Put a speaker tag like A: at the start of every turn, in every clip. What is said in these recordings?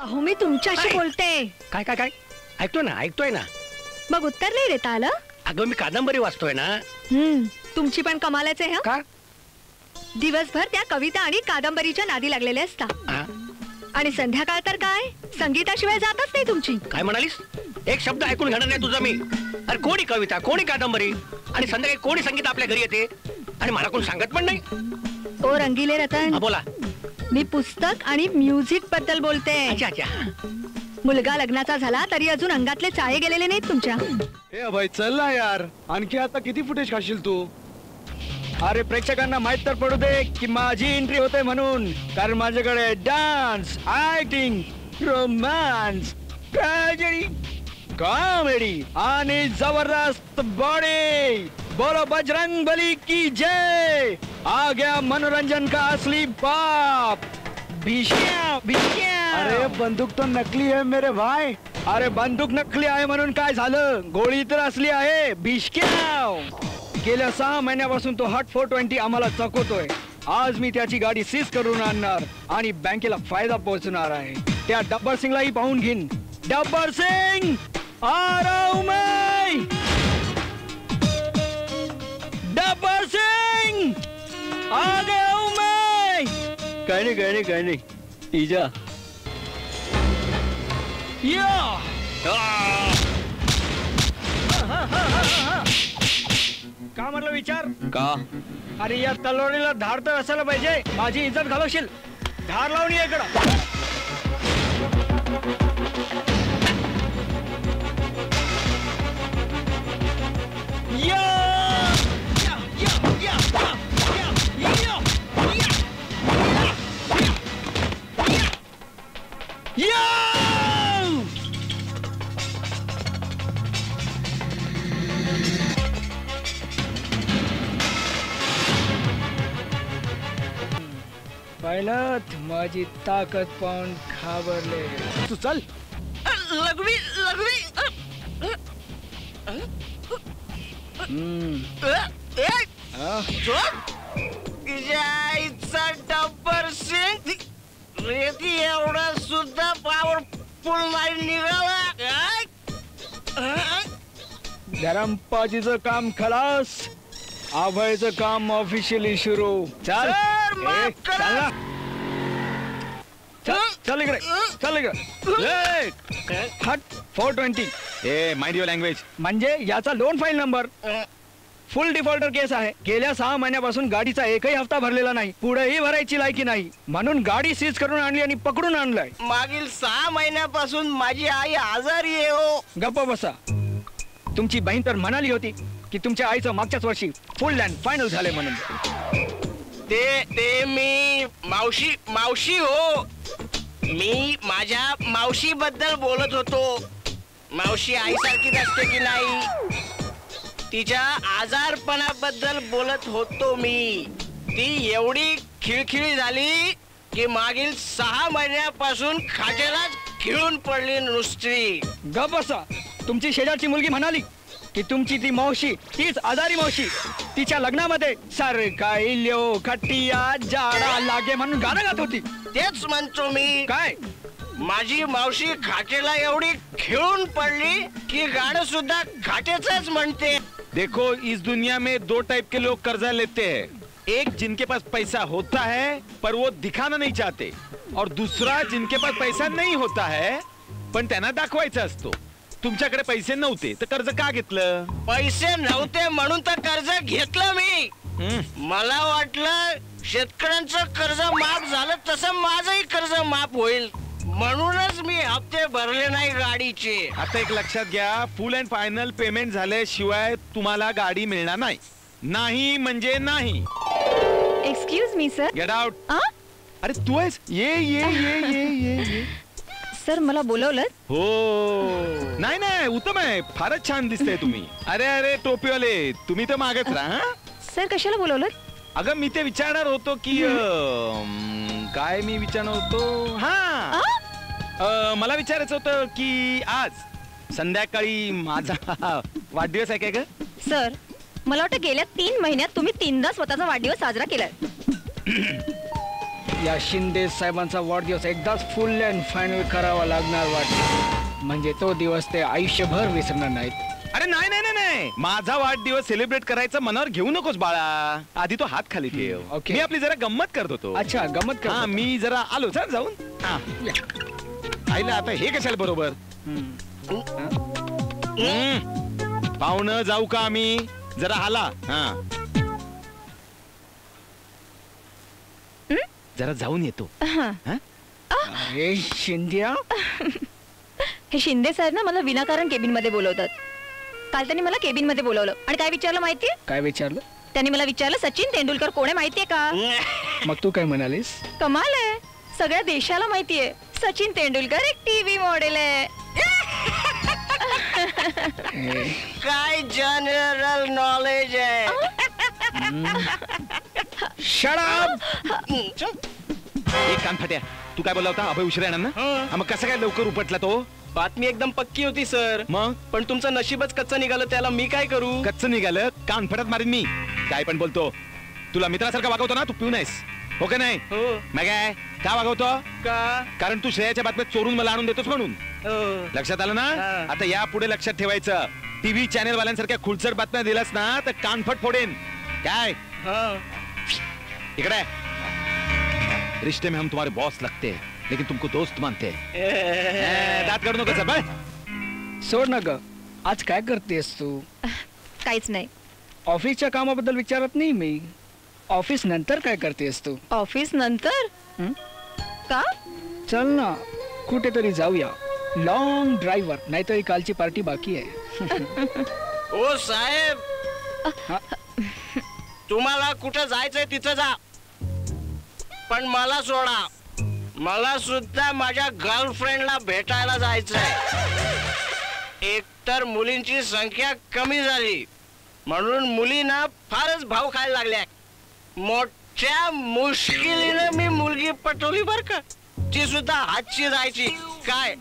A: अहो मी तुमच्याशी बोलते.
B: काय काय काय ऐकतोय ना.
A: मग उत्तर नाही देता आलं?
B: अगं मी कादंबरी वाचतोय ना.
A: तुमची पण कमालच आहे.
B: का?
A: दिवसभर त्या कविता आणि कादंबरीच्या नादी लागलेले असता आणि संध्याकाळ तर काय संगीताशिवाय जातच नाही तुमची.
B: काय म्हणालीस? एक शब्द ऐकून घेणार नाही तुझा मी. अरे कोणी कविता कोणी कादंबरी आणि संध्याकाळी कोणी संगीत आपल्या घरी येते आणि मला कोण सांगत पण नाही.
A: ओ रंगीले रतन,
B: बोला.
A: मी पुस्तक आणि म्युझिक बद्दल बोलते.
B: अच्छा अच्छा.
A: मुलगा लग्नाचा झाला तरी अजून अंगातले चाळे गेलेले नाहीत तुमच्या.
C: ए भाई चल ना यार, आणखी आता किती फुटेज काढशील तू? अरे प्रेक्षकांना माहित तर पडू दे की माझी एंट्री होते म्हणून, कारण माझ्याकडे dance, acting, romance, tragedy, comedy आणि जबरदस्त बॉडी. बोलो बजरंग बली की जय. आ गया मनोरंजन का असली बाप, भिष्या भिष्या. अरे बंदूक तो नकली है मेरे भाई. अरे बंदूक नकली आहे म्हणून काय झालं, गोळी तर असली आहे भिष्क्या. गेल्या 6 महिन्यापासून तो हॉट 420 आम्हाला चकवतोय. आज मी त्याची गाडी सीज करून आणणार आणि बँकेला फायदा पोहोचणार आहे. त्या डब्बर सिंगलाही पाहून घेईन. डब्बर सिंग आ रहा हूं मैं. डब्बर सिंग आ गया हूं मैं. काय नाही इजा या. का म्हटलं विचार
D: का?
C: अरे या तलवारीला धार तर असायला पाहिजे. माझी इज्जत घालवशील, धार लावून ये इकडं. पाहिलं माझी ताकद पाहून घाबरले. तू चल.
E: लघवी डब्बर सिंग रेती एवढा सुद्धा पॉवरफुल नाही निघाला.
C: धरमपाजीचं काम खलास, आभयचं काम ऑफिशियली सुरू. चल चल इकडे, चल इकडे. हट 420.
D: ए माइंड युअर लँग्वेज.
C: म्हणजे याचा loan file number. Full defaulter case आहे. गेल्या 6 महिन्यापासून गाडीचा एकही हप्ता भरलेला नाही, पुढेही भरायची लायकी नाही, म्हणून गाडी सीज करून आणली आणि पकडून आणलाय.
E: मागील 6 महिन्यापासून माझी आई आजारी आहे. हो
C: गप्प बसा. तुमची बहीण तर म्हणाली होती की तुमच्या आईचं मागच्याच वर्षी फुल अँड फायनल झालंय म्हणून.
E: ते मी मावशी हो, मी माझ्या मावशी बद्दल बोलत होतो. मावशी आईसारखीच असते की नाही, तिच्या आजारपणाबद्दल बोलत होतो मी. ती एवढी खिळखिळी झाली की मागील 6 महिन्यापासून खाटेलाच खिळून पडली नुसती.
C: गप बसा. तुमची शेजारची मुलगी म्हणाली की तुमची ती मावशी, तीच आजारी मावशी, तिच्या लग्नामध्ये सरकाई ल्यो खटिया जाडा लागे म्हणून गाणं गात होती.
E: तेच म्हणतो मी.
C: काय?
E: माझी मावशी घाटेला एवढी खिळून पडली की गाणं सुद्धा घाटेच म्हणते.
D: देखो इस दुनिया में 2 टाइप के लोग कर्जा लेते हैं. एक जिनके पास पैसा होता है पर वो दिखाना नहीं चाहते, और दूसरा जिनके पास पैसा नहीं होता है पण त्यांना दाखवायचा असतो. तुमच्याकडे पैसे नव्हते तर कर्ज का घेतलं?
E: पैसे नव्हते म्हणून तर कर्ज घेतलं मी. मला वाटलं शेतकऱ्यांचं कर्ज माफ झालं तसं माझंही कर्ज माफ होईल, म्हणूनच मी हप्ते भरले नाही गाडीचे.
D: आता एक लक्षात घ्या, फुल अँड फायनल पेमेंट झाल्याशिवाय तुम्हाला गाडी मिळणार नाही. नाही म्हणजे नाही.
A: Excuse me sir.
D: Get out. अरे तू आहेस? ये
A: सर मला बोलवलं?
D: हो. नाही उत्तम आहे, फारच छान दिसतंय तुम्ही. अरे टोपीवाले तुम्ही तर मागच राहा.
A: सर कशाला बोलवलं?
D: अगं मी ते विचारणार होतो की काय मी विचारणार होतो. हा मला विचारायचं होतं की आज संध्याकाळी माझा वाढदिवस आहे काय ग?
A: सर मला वाटतं गेल्या 3 महिन्यात तुम्ही 3दा स्वतःचा वाढदिवस साजरा केलाय.
C: या शिंदे साहेबांचा वाढदिवस एकदाच फुल अँड फायनल करावा लागणार वाटतं. म्हणजे तो दिवस ते आयुष्यभर विसरणार नाहीत.
D: अरे नाही नाही नाही नाही, माझा वाढदिवस सेलिब्रेट करायचं मनावर घेऊ नकोस बाळा. आधी तो हात खाली ठेव.
C: ओके.
D: मी आपली जरा गंमत करत होतो.
C: अच्छा, गमत कर.
D: हा, मी जरा आलो चल जाऊन. हा. आईला आता हे कशाला बरोबर. पाहुणं जाऊ का आम्ही? जरा हाला. हा, जरा जाऊन येतो. हा?
C: अरे शिंद्या,
A: हे शिंदे साहेब ना मला विनाकारण केबिन मध्ये बोलवतात. काल त्यांनी मला केबिन मध्ये बोलवलं आणि काय विचारलं माहितीये?
C: काय विचारलं?
A: त्यांनी मला विचारलं सचिन तेंडुलकर कोण आहे माहितीये का?
C: मग तू काय म्हणालीस?
A: कमाल आहे, सगळ्या देशाला माहितीये सचिन तेंडुलकर एक टीव्ही मॉडेल आहे.
E: काय जनरल नॉलेज आहे.
C: Shut up!
D: एक कान फाट्या, तू काय बोलला होता? अभय उशिरा येणार ना? हा, मग कसं काय लवकर उपटला तो?
E: बातमी एकदम पक्की होती सर,
D: मग
E: पण तुमचं नशीबच कच्चं निघालं. त्याला मी काय करू?
D: कच्च निघालं कान फटत मारीन मी. काय पण बोलतो. तुला मित्रासारखा वागवतो ना, तू पिऊ नाहीस हो का नाही?
E: हो.
D: मग काय का वागवतो?
E: का?
D: कारण तू श्रेयाच्या बातम्यात चोरून मला आणून देतोस म्हणून.
E: हो.
D: लक्षात आलं ना?
E: हा.
D: आता या पुढे लक्षात ठेवायचं. टीव्ही चॅनल वाल्यांसारख्या खुलसट बातम्या दिलास ना तर कानफट फोडेन. काय
E: हा.
D: इकडे? रिश्ते में हम तुम्हारे बॉस लगते हैं, लेकिन तुमको दोस्त मानते हैं. दात काढू नको बाय.
C: सोड ना ग, आज काय करतेस तू?
A: काहीच नाही.
C: ऑफिसच्या कामाबद्दल विचारत नाही मी. ऑफिस नंतर काय करतेस तू?
A: ऑफिस नंतर
C: हं?
A: का?
C: चल ना कुठेतरी जाऊया, लॉंग ड्राईव्हवर. नाहीतरी कालची पार्टी बाकी आहे.
E: ओ साहेब,
C: हा?
E: तुम्हाला कुठं जायचंय तिथं जा, पण मला सोडा. मला सुद्धा माझ्या गर्लफ्रेंडला भेटायला जायचंय. एकतर मुलींची संख्या कमी झाली म्हणून मुलींना फारच भाव खायला लागल्या. मोठ्या मुश्किलीने मी मुलगी पटवली बर का. ती सुद्धा हातची जायची. काय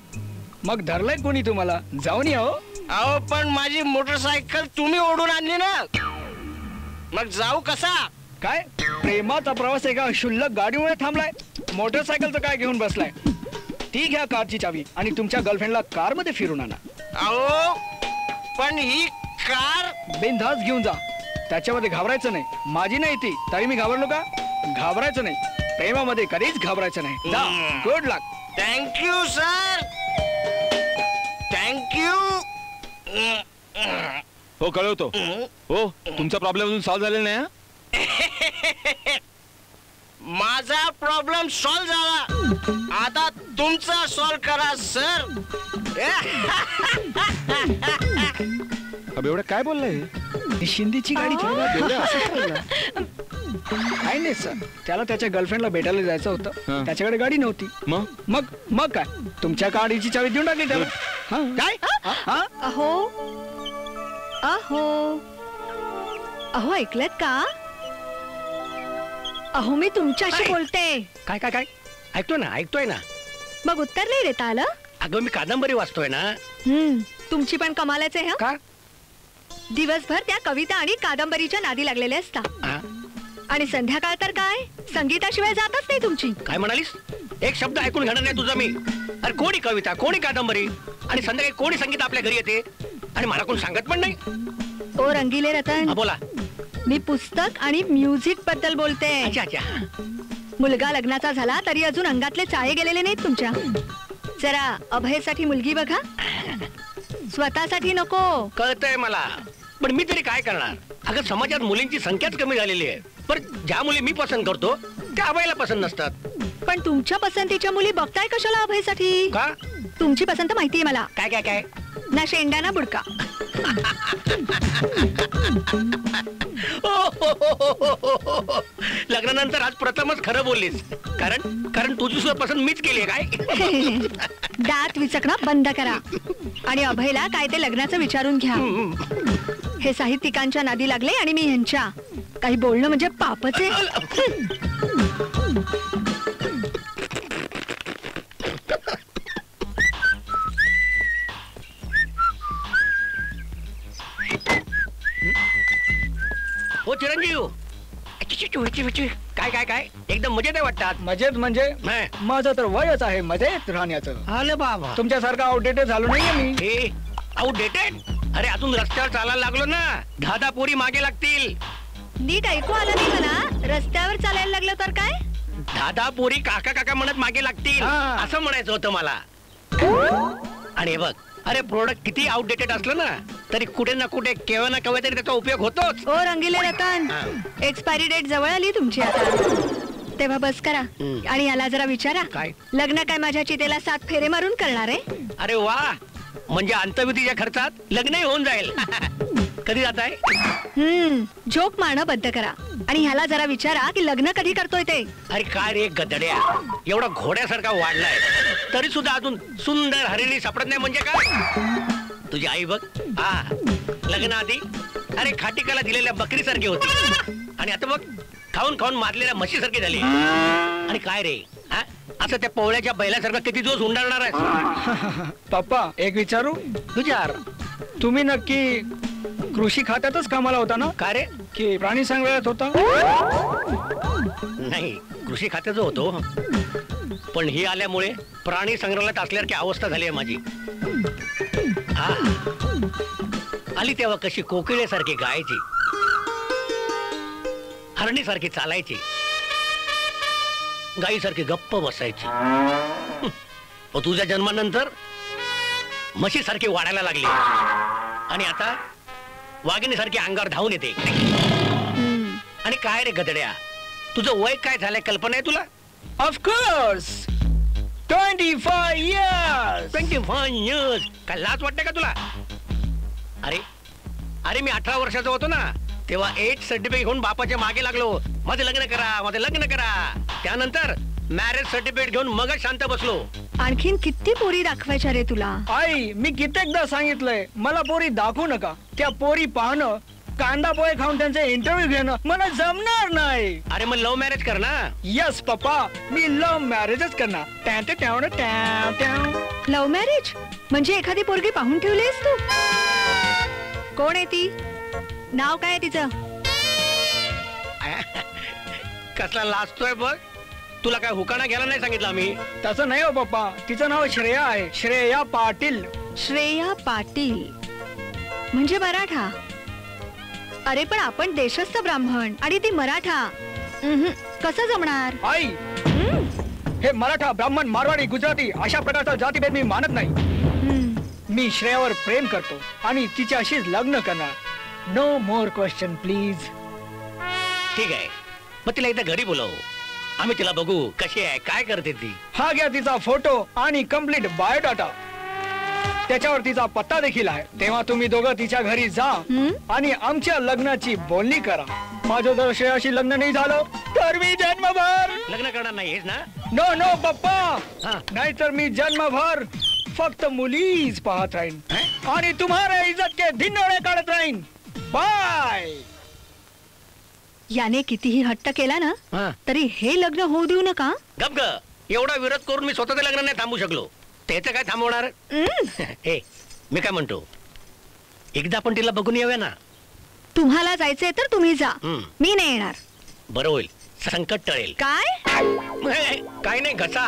C: मग धरलंय कोणी तुम्हाला? जाऊन या हो.
E: अहो, पण माझी मोटरसायकल तुम्ही ओढून आणली ना, मग जाऊ कसा?
C: काय प्रेमाचा प्रवास एका क्षुल्लक गाडीमुळे थांबलाय? मोटरसायकलचं काय घेऊन बसलाय? ती घ्या कारची चावी आणि तुमच्या गर्लफ्रेंडला कार मध्ये फिरून आणा.
E: अहो, पण ही कार
C: बिनधास्त घेऊन जा. त्याच्यामध्ये घाबरायचं नाही. माझी नाही ती, तरी मी घाबरलो का? घाबरायचं नाही. प्रेमामध्ये कधीच घाबरायचं नाही. जा. Good luck.
E: Thank you sir, thank you.
D: हो कळवतो. हो, तुमचा प्रॉब्लेम अजून सॉल्व्ह झालेला नाही.
E: माझा प्रॉब्लेम सॉल्व्ह झाला, आता तुमचा सॉल्व्ह करा सर.
D: अब एवढं काय बोललंय?
C: ही शिंदेची गाडी ठेवला देवऱ्या असं ठरवलं. काय नाही सर, त्याला त्याच्या गर्लफ्रेंडला भेटायला जायचं होतं.
D: हा.
C: त्याच्याकडे गाडी नव्हती.
D: मग
C: मग मग काय, तुमच्या गाडीची चावी देऊन टाकली त्याला. हा.
D: काय?
C: हा?
A: अहो अहो अहो ऐकलत का? अहो मी तुमच्याशी बोलते.
B: काय काय काय ऐकतोय ना.
A: मग उत्तर नाही देता आलं?
B: अगं मी कादंबरी वाचतोय ना.
A: तुमची पण कमालच आहे.
B: का?
A: दिवसभर त्या कविता आणि कादंबरीच्या नादी लागलेल्या असता
B: हा?
A: आणि संध्याकाळ तर काय संगीताशिवाय जातच नाही तुमची.
B: काय म्हणालीस? एक शब्द ऐकून घेणार नाही तुझा मी. अरे कोणी कविता, कोणी कादंबरी आणि संध्याकाळी कोणी संगीत आपल्या घरी येते आणि मला कोण सांगत पण नाही.
A: ओ रंगीले रतन,
B: हा बोला.
A: मी पुस्तक आणि म्युझिक बद्दल बोलते.
B: अच्छा अच्छा.
A: मुलगा लग्नाचा झाला तरी अजून अंगातले चाळे गेलेले नाहीत तुमच्या. जरा अभयसाठी मुलगी बघा, स्वतःसाठी नको.
B: कळतंय मला, पण मी तरी काय करणार? अगं समाजात मुलींची संख्याच कमी झालेली आहे. पण ज्या मुली मी पसंत करतो त्या अभयला पसंत नसतात.
A: पण तुमच्या पसंतीच्या मुली बघताय कशाला अभयसाठी?
B: का?
A: तुमची पसंत माहितीये मला.
B: काय काय काय?
A: ना शेंडा ना बुडका.
B: लग्नानंतर आज प्रथमच खरं बोललीस. कारण तुझी सुद्धा पसंत मीच केली आहे काय?
A: दात विचकणं बंद करा आणि अभयला काय ते लग्नाचं विचारून घ्या. हे साहित्यिकांच्या नादी लागले आणि मी ह्यांच्या. काही बोलणं म्हणजे पापच आहे.
B: हो चिरंजीव, काय काय काय एकदम मजेत आहे वाटतात.
C: मजेत म्हणजे
B: नाही.
C: माझं तर वयच आहे मजेत राहण्याचं.
B: आलं बाबा.
C: तुमच्यासारखं आउटडेटेड झालो नाहीये मी.
B: हे आउटडेटेड. अरे अजून रस्त्यावर चालायला लागलो ना, 10 पोरी मागे लागतील.
A: नीट ऐकू आलं नाही मला. रस्त्यावर चालायला लागलं तर काय?
B: 10 पोरी काका काका म्हणत मागे लागतील
C: हा.
B: असं म्हणायचं होतं मला. आणि हे बघ, अरे प्रोडक्ट किती आउटडेटेड असलं ना तरी कुठे ना कुठे केव्हा ना केव्हा तरी त्याचा उपयोग होतोच.
A: ओ रंगीले रतन,
B: हा.
A: एक्सपायरी डेट जवळ आली तुमची आता. तेव्हा बस करा आणि याला जरा विचारा,
B: काय?
A: लग्न काय माझ्या चितेला 7 फेरे मारून करणार आहे?
B: अरे वा, म्हणजे अंतविधीच्या खर्चात लग्नही होऊन जाईल. कधी जात आहे?
A: झोप मारणं बंद करा आणि ह्याला जरा विचारा की लग्न कधी करतोय ते.
B: अरे काय रे गदड्या, एवढा घोड्यासारखा वाढलाय तरी सुद्धा अजून सुंदर हरिणी सापडत नाही म्हणजे काय? तुझी आई बघ, हा लग्नाआधी अरे खाटिकाला दिलेल्या बकरीसारखी होती आणि आता बघ खाऊन खाऊन मारलेल्या म्हशीसारखी झाली. आणि काय रे, हा असं त्या पोवळ्याच्या बैलासारखं किती दिवस उंडाळणार आहे?
C: पप्पा एक विचारू?
B: विचार.
C: तुम्ही नक्की कृषी खात्यातच कामाला होता ना,
B: काय रे?
C: की प्राणी संग्रहालयात होता?
B: नाही, कृषी खात्याचं होतो, पण ही आल्यामुळे प्राणी संग्रहालयात असल्यासारखी अवस्था झाली आहे माझी. हा आली तेव्हा कशी कोकिळेसारखी गायची, हरणीसारखी चालायची, गाईसारखी गप्प बसायची. पण तुझ्या जन्मानंतर म्हशीसारखी वाढायला लागली आणि आता वाघिणीसारखी अंगावर धावून येते. आणि काय रे गदड्या, तुझं वय काय झालंय कल्पना आहे तुला?
C: Of course 25 years.
B: 25 years. काय लाज वाटते का तुला? अरे अरे मी 18 वर्षाचा होतो ना तेव्हा एज सर्टिफिकेट घेऊन बापाच्या मागे लागलो, माझं लग्न करा, माझं लग्न करा. त्यानंतर मॅरेज सर्टिफिकेट घेऊन मगच शांत बसलो.
A: आणखीन किती पोरी दाखवायच्या रे तुला?
C: आई मी कित्येकदा सांगितलंय मला पोरी दाखवू नका. त्या पोरी पाहणं, कांदा पोहे खाऊन त्यांचे इंटरव्ह्यू घेणं मला जमणार नाही.
B: अरे मग लव्ह मॅरेज कर ना.
C: यस पप्पा, मी लव्ह मॅरेजच करणार.
A: लव्ह मॅरेज म्हणजे एखादी पोरगी पाहून ठेवलीस तू? कोण आहे ती? नाव काय आहे तिचं?
B: कसला लाजतोय बघ. तुला काय हुकाणा घ्यायला नाही सांगितलं आम्ही?
C: तसं नाही हो पप्पा, तिचं नाव श्रेया आहे, श्रेया पाटील.
A: श्रेया पाटील म्हणजे मराठा? अरे पण आपण देशस्थ ब्राह्मण आणि ती मराठा. कसं जमणार?
C: आई हे मराठा, ब्राह्मण, मारवाडी, गुजराती अशा प्रकारचा जातीभेद मी मानत नाही. मी श्रेयावर प्रेम करतो आणि तिच्याशीच लग्न करणार. No more question please.
B: ठीक आहे, मग तिला एकदा घरी बोलव, आम्ही तिला बघू कशी आहे, काय करते ती.
C: हा घ्या तिचा फोटो आणि कम्प्लीट बायोडाटा. त्याच्यावर तिचा पत्ता देखील आहे. तेव्हा तुम्ही दोघं तिच्या घरी जा आणि आमच्या लग्नाची बोलणी करा. माझं जर श्रेयाशी लग्न नाही झालं तर मी जन्मभर
B: लग्न करणार नाहीस ना?
C: नो नो पप्पा,
B: हा.
C: नाहीतर मी जन्मभर फक्त मुलीच पाहत राहीन आणि तुम्हाला इज्जत के धिंडोळे काढत राहीन. बाय.
A: याने कितीही हट्ट केला ना
B: हा.
A: तरी हे लग्न होऊ देऊ नका.
B: गप ग, एवढा विरोध करून मी स्वतःचं लग्न नाही थांबू शकलो, त्याचं काय थांबवणार? हे मी काय म्हणतो, एकदा आपण तिला बघून येऊया ना.
A: तुम्हाला जायचंय तर तुम्ही जा, मी नाही येणार.
B: बरं होईल, संकट टळेल.
A: काय?
B: काय नाही, घसा.